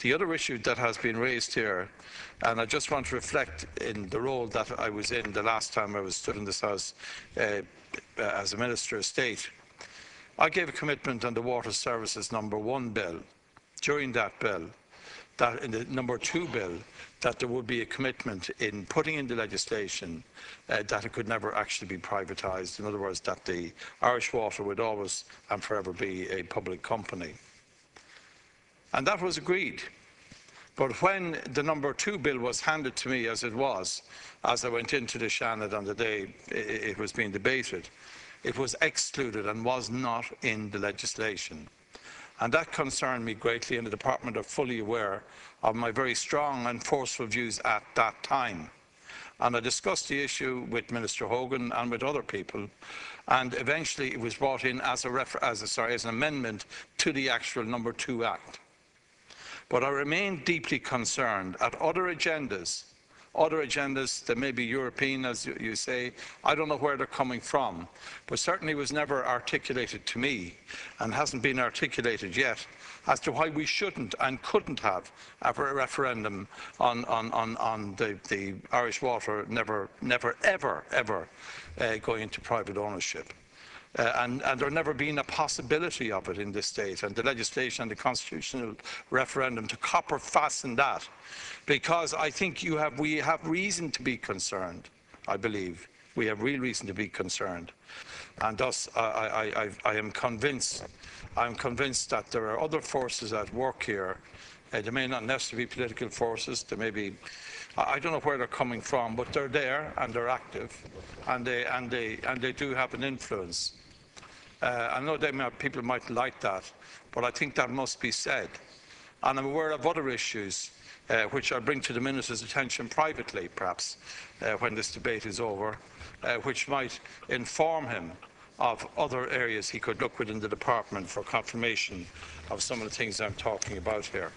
The other issue that has been raised here, and I just want to reflect in the role that I was in the last time I was stood in this House as a Minister of State. I gave a commitment on the Water Services #1 bill, during that bill, that in the #2 bill, that there would be a commitment in putting in the legislation that it could never actually be privatised. In other words, that the Irish Water would always and forever be a public company. And that was agreed. But when the #2 bill was handed to me as it was, as I went into the Shannon on the day it was being debated, it was excluded and was not in the legislation. And that concerned me greatly, and the Department are fully aware of my very strong and forceful views at that time. And I discussed the issue with Minister Hogan and with other people, and eventually it was brought in as an amendment to the actual #2 Act. But I remain deeply concerned at other agendas that may be European, as you say. I don't know where they're coming from, but certainly was never articulated to me, and hasn't been articulated yet, as to why we shouldn't and couldn't have a referendum on the Irish Water never, ever going into private ownership. And there never been a possibility of it in this state, and the legislation and the constitutional referendum to copper fasten that, because I think we have reason to be concerned. I believe we have real reason to be concerned, and thus I am convinced. I'm convinced that there are other forces at work here. They may not necessarily be political forces. They may be. I don't know where they're coming from, but they're there and they're active, and they do have an influence. I know people might like that, but I think that must be said. And I'm aware of other issues which I'll bring to the Minister's attention privately, perhaps, when this debate is over, which might inform him of other areas he could look within the department for confirmation of some of the things I'm talking about here.